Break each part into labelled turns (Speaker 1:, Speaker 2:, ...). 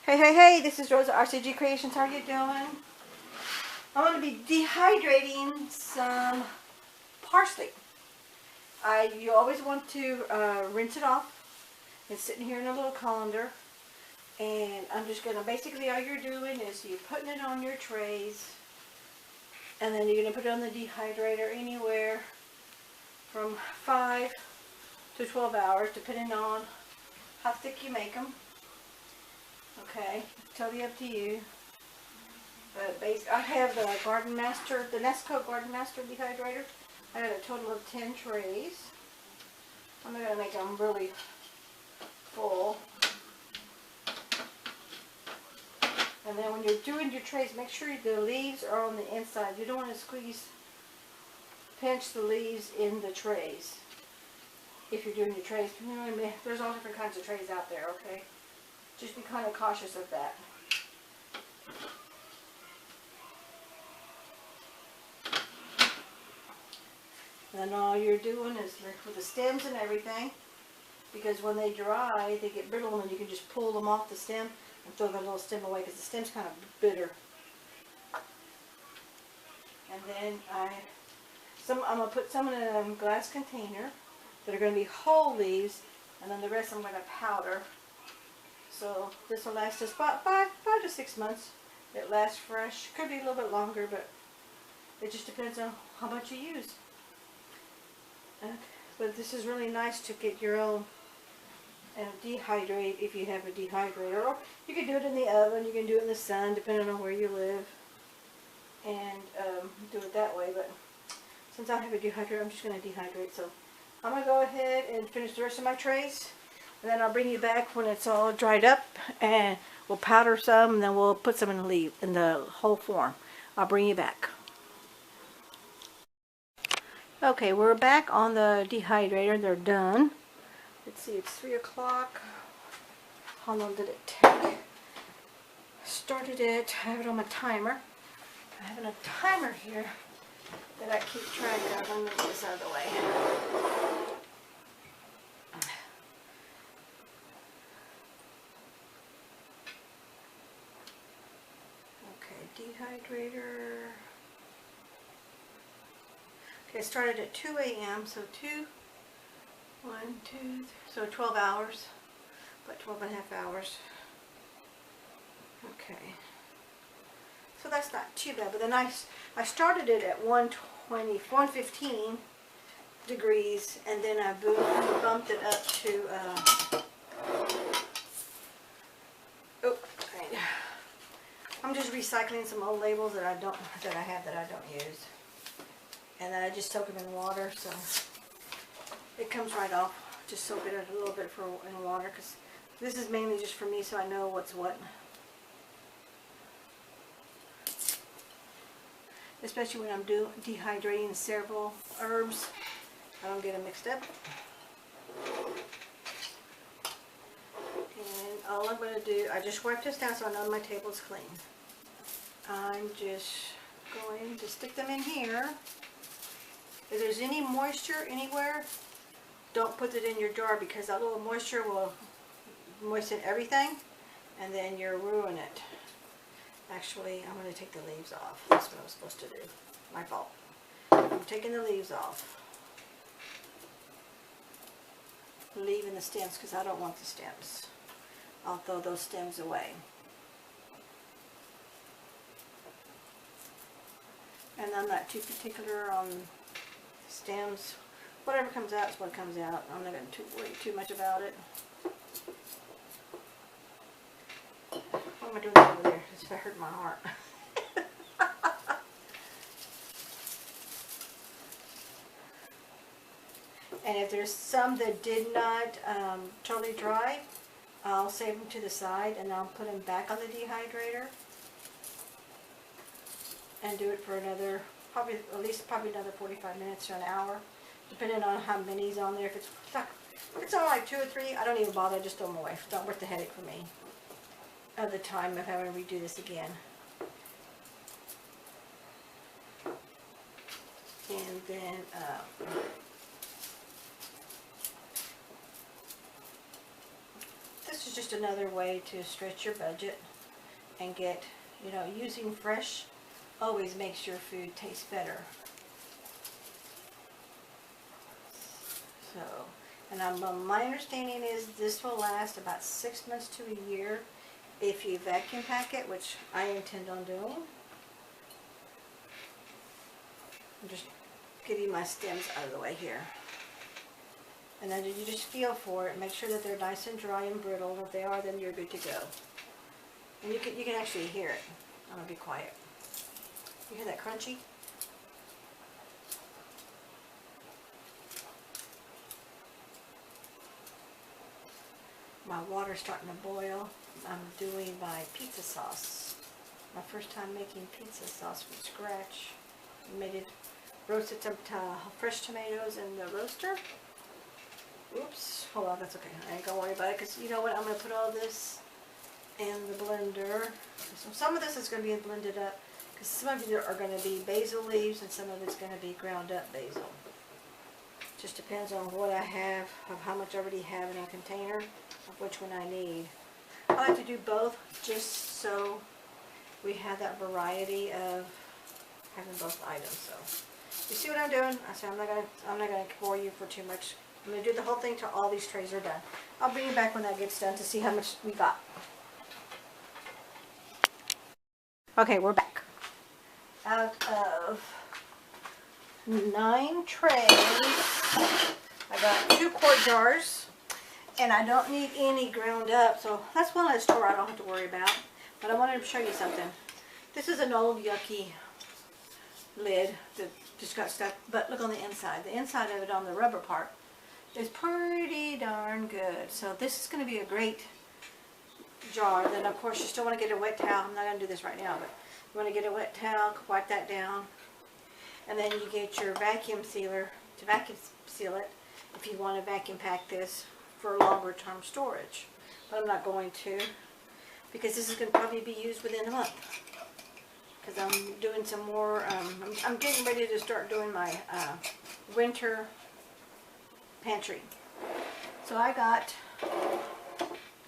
Speaker 1: Hey, this is Rosa RCG Creations. How are you doing? I'm going to be dehydrating some parsley. You always want to rinse it off. It's sitting here in a little colander. And I'm just going to, basically all you're doing is you're putting it on your trays. And then you're going to put it on the dehydrator anywhere from 5 to 12 hours, depending on how thick you make them. Okay, totally up to you. I have the Garden Master, the Nesco Garden Master Dehydrator. I got a total of 10 trays. I'm going to make them really full. And then when you're doing your trays, make sure the leaves are on the inside. You don't want to pinch the leaves in the trays. If you're doing your trays, there's all different kinds of trays out there, okay? Just be kind of cautious of that. And then all you're doing is with the stems and everything, because when they dry, they get brittle, and you can just pull them off the stem and throw the little stem away, because the stem's kind of bitter. And then I'm going to put some in a glass container that are going to be whole leaves, and then the rest I'm going to powder. So this will last us about 5 to 6 months. It lasts fresh. Could be a little bit longer, but it just depends on how much you use. But this is really nice to get your own and dehydrate if you have a dehydrator. Or you can do it in the oven, you can do it in the sun, depending on where you live. And do it that way. But since I have a dehydrator, I'm just going to dehydrate. So I'm going to go ahead and finish the rest of my trays. And then I'll bring you back when it's all dried up, and we'll powder some, and then we'll put some in the whole form. I'll bring you back. Okay, we're back on the dehydrator. They're done. Let's see, it's 3 o'clock. How long did it take? Started it. I have it on my timer. I have a timer here that I keep track of. I'm going to get this out of the way. Dehydrator. Okay, it started at 2 a.m. So 1, 2, 3, so 12 hours, about 12 and a half hours. Okay, so that's not too bad. But then I started it at 115 degrees, and then I bumped it up to I'm just recycling some old labels that I have that I don't use, and then I just soak them in water, so it comes right off. Just soak it a little bit in water, because this is mainly just for me, so I know what's what. Especially when I'm dehydrating several herbs, I don't get them mixed up. And all I'm going to do, I just wipe this down so I know my table's clean. I'm just going to stick them in here. If there's any moisture anywhere, don't put it in your jar, because that little moisture will moisten everything, and then you'll ruin it. Actually, I'm going to take the leaves off. That's what I was supposed to do. My fault. I'm taking the leaves off. Leaving the stems, because I don't want the stems. I'll throw those stems away. And I'm not too particular on stems. Whatever comes out is what comes out. I'm not going to worry too much about it. What am I doing over there? It's hurt my heart. And if there's some that did not totally dry, I'll save them to the side, and I'll put them back on the dehydrator and do it for another, probably another 45 minutes to an hour, depending on how many's on there. If it's on like 2 or 3, I don't even bother. I just throw them away. It's not worth the headache for me of the time of having to redo this again. And then this is is just another way to stretch your budget and get, you know, using fresh always makes your food taste better. So, and my understanding is this will last about 6 months to a year if you vacuum pack it, which I intend on doing. I'm just getting my stems out of the way here. And then you just feel for it. Make sure that they're nice and dry and brittle. If they are, then you're good to go. And you can actually hear it. I'm going to be quiet. You hear that crunchy? My water's starting to boil. I'm doing my pizza sauce. My first time making pizza sauce from scratch. Roasted some fresh tomatoes in the roaster. Oops, hold on, that's okay. I ain't gonna worry about it because you know what? I'm gonna put all this in the blender. So some of this is gonna be blended up because some of it are gonna be basil leaves and some of it's gonna be ground up basil. Just depends on what I have, of how much I already have in a container, of which one I need. I like to do both just so we have that variety of having both items. So you see what I'm doing? I said I'm not gonna bore you for too much. I'm going to do the whole thing till all these trays are done. I'll bring you back when that gets done to see how much we got. Okay, we're back. Out of 9 trays, I got 2 quart jars, and I don't need any ground up, so that's one less drawer I don't have to worry about. But I wanted to show you something. This is an old yucky lid that just got stuck, but look on the inside. The inside of it on the rubber part is pretty darn good. So this is going to be a great jar. Then of course you still want to get a wet towel. I'm not going to do this right now, but you want to get a wet towel, wipe that down, and then you get your vacuum sealer to vacuum seal it if you want to vacuum pack this for longer term storage. But I'm not going to, because this is going to probably be used within a month. Because I'm doing some more, I'm getting ready to start doing my winter pantry. So I got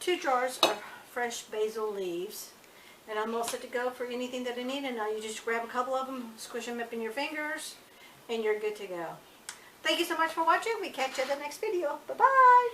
Speaker 1: 2 jars of fresh basil leaves, and I'm all set to go for anything that I need. And now you just grab a couple of them, squish them up in your fingers, and you're good to go. Thank you so much for watching. We catch you in the next video. Bye bye.